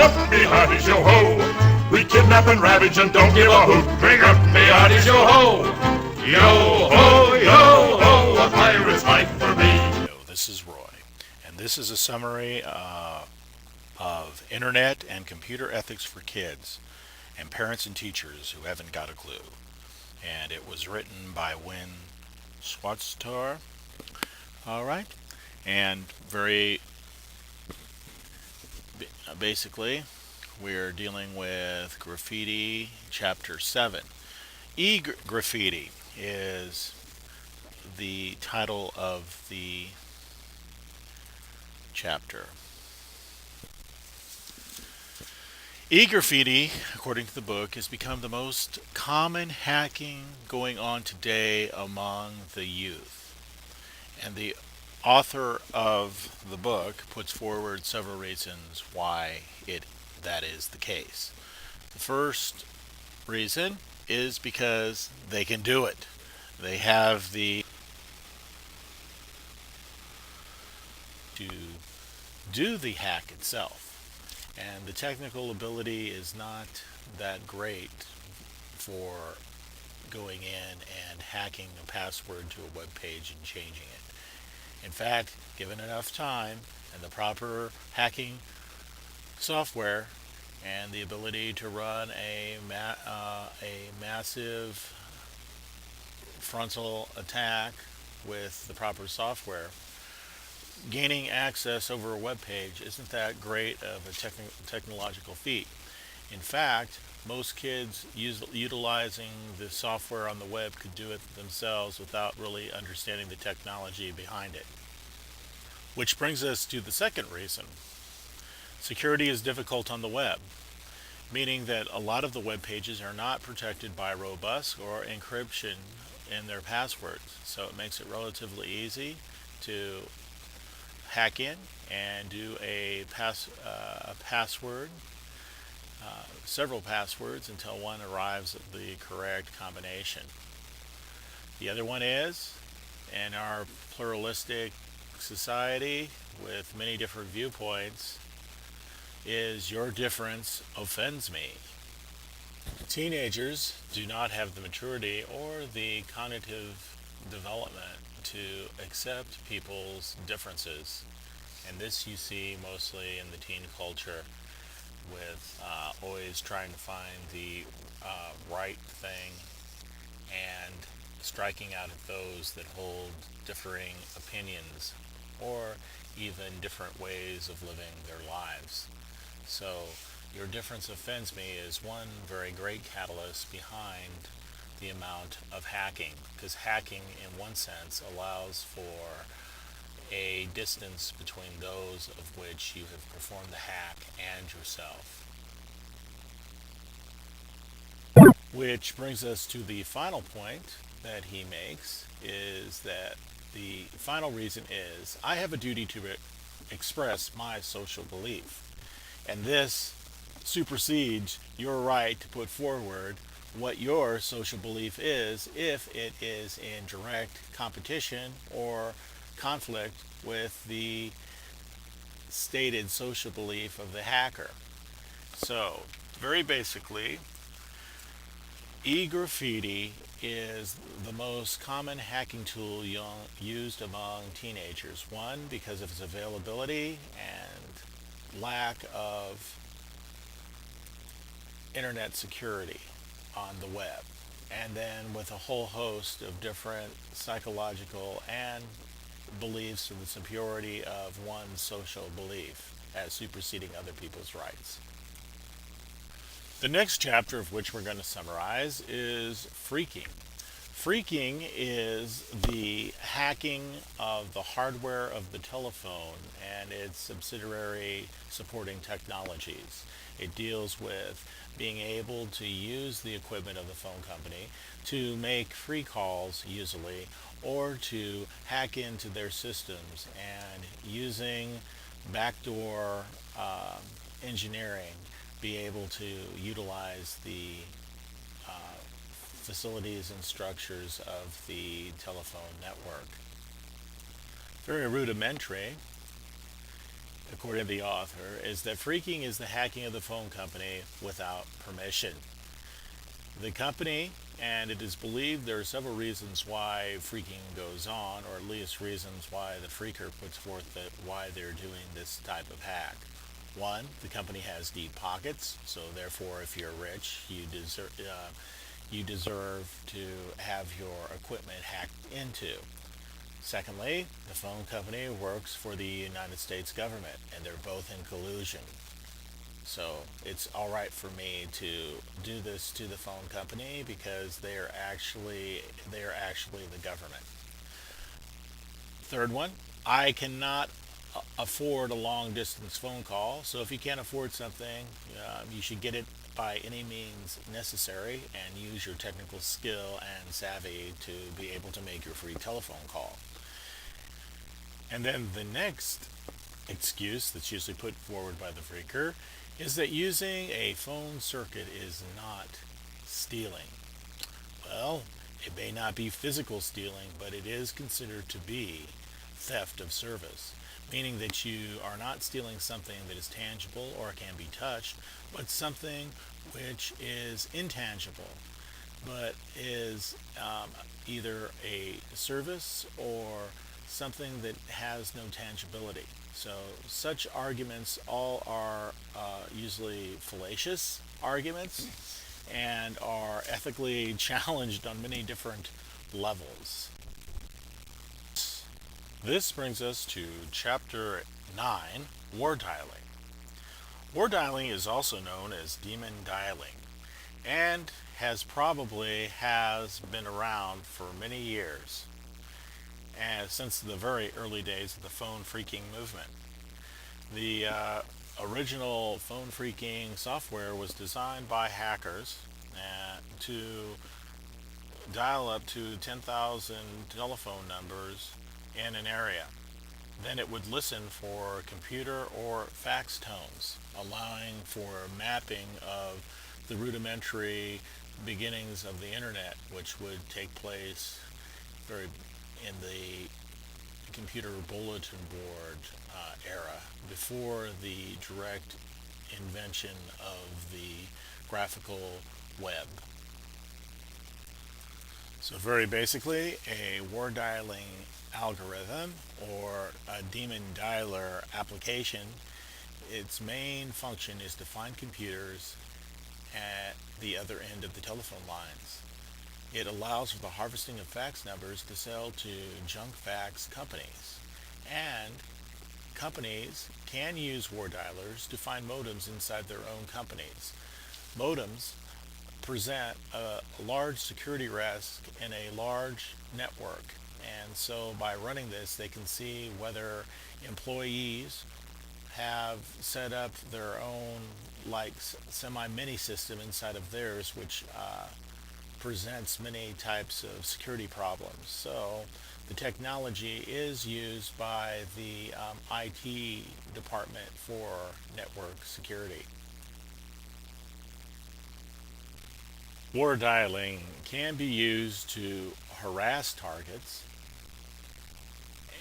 up, me hearties, yo-ho. We kidnap and ravage and don't give a hoot. Drink up, me hearties, yo-ho. Yo-ho, yo-ho, a pirate's life for me. This is Roy, and this is a summary of Internet and Computer Ethics for Kids and Parents and Teachers Who Haven't Got a Clue. And it was written by Win Swatstar. All right. And very basically, we're dealing with Graffiti Chapter 7. E-Graffti is the title of the chapter. E-Graffti, according to the book, has become the most common hacking going on today among the youth. And the author of the book puts forward several reasons why that is the case. The first reason is because they can do it. They have the to do the hack itself. And the technical ability is not that great for going in and hacking a password to a web page and changing it. In fact, given enough time and the proper hacking software and the ability to run a massive frontal attack with the proper software, gaining access over a web page isn't that great of a technological feat. In fact, most kids utilizing the software on the web could do it themselves without really understanding the technology behind it. Which brings us to the second reason. Security is difficult on the web, meaning that a lot of the web pages are not protected by robust or encryption in their passwords. So it makes it relatively easy to hack in and do a password, several passwords until one arrives at the correct combination. The other one is, in our pluralistic society with many different viewpoints, is your difference offends me. Teenagers do not have the maturity or the cognitive development to accept people's differences. And this you see mostly in the teen culture with always trying to find the right thing and striking out at those that hold differing opinions or even different ways of living their lives. So your difference offends me is one very great catalyst behind the amount of hacking, because hacking in one sense allows for a distance between those of which you have performed the hack and yourself. Which brings us to the final point that he makes, is that the final reason is I have a duty to express my social belief. And this supersedes your right to put forward what your social belief is if it is in direct competition or conflict with the stated social belief of the hacker. So, very basically, E-Graffti is the most common hacking tool used among teenagers. One, because of its availability and lack of internet security on the web, and then with a whole host of different psychological and beliefs of the superiority of one's social belief as superseding other people's rights. The next chapter of which we're going to summarize is Phreaking. Phreaking is the hacking of the hardware of the telephone and its subsidiary supporting technologies. It deals with being able to use the equipment of the phone company to make free calls usually, or to hack into their systems and using backdoor engineering be able to utilize the facilities and structures of the telephone network. Very rudimentary. according to the author, is that phreaking is the hacking of the phone company without permission. The company, and it is believed there are several reasons why phreaking goes on, or at least reasons why the phreaker puts forth that why they're doing this type of hack. One, the company has deep pockets, so therefore, if you're rich, you deserve to have your equipment hacked into. Secondly, the phone company works for the United States government, and they're both in collusion. So it's all right for me to do this to the phone company because they're actually the government. Third one, I cannot afford a long distance phone call. So if you can't afford something, you should get it by any means necessary and use your technical skill and savvy to be able to make your free telephone call. And then the next excuse that's usually put forward by the phreaker is that using a phone circuit is not stealing. Well, it may not be physical stealing, but it is considered to be theft of service, meaning that you are not stealing something that is tangible or can be touched, but something which is intangible, but is either a service or something that has no tangibility. So, such arguments all are usually fallacious arguments and are ethically challenged on many different levels. This brings us to Chapter 9, War Dialing. War dialing is also known as demon dialing and has been around for many years and since the very early days of the phone phreaking movement. The original phone phreaking software was designed by hackers to dial up to 10,000 telephone numbers in an area. Then it would listen for computer or fax tones, allowing for mapping of the rudimentary beginnings of the internet, which would take place very in the computer bulletin board era, before the direct invention of the graphical web. So very basically, a war dialing algorithm or a demon dialer application, its main function is to find computers at the other end of the telephone lines. It allows for the harvesting of fax numbers to sell to junk fax companies. And companies can use war dialers to find modems inside their own companies. Modems present a large security risk in a large network. And so by running this, they can see whether employees have set up their own like semi-mini system inside of theirs, which presents many types of security problems. So the technology is used by the IT department for network security. War dialing can be used to harass targets,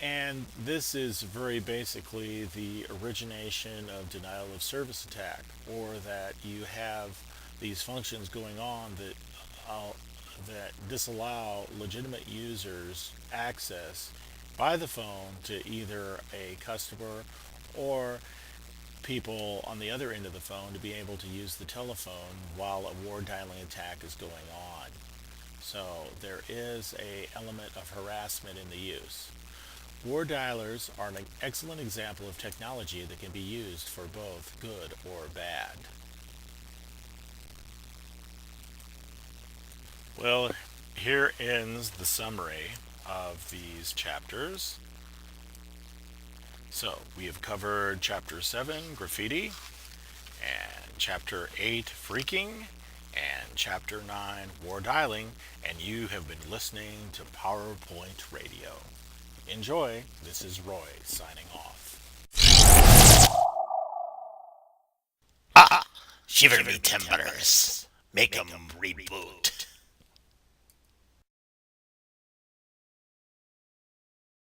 and this is very basically the origination of denial of service attack, or that you have these functions going on that disallow legitimate users access by the phone to either a customer or people on the other end of the phone to be able to use the telephone while a war dialing attack is going on. So there is a element of harassment in the use. War dialers are an excellent example of technology that can be used for both good or bad. Well, here ends the summary of these chapters. So, we have covered Chapter 7, Graffiti, and Chapter 8, Phreaking, and Chapter 9, War Dialing, and you have been listening to PowerPoint Radio. Enjoy. This is Roy signing off. Shiver me timbers. Make 'em reboot.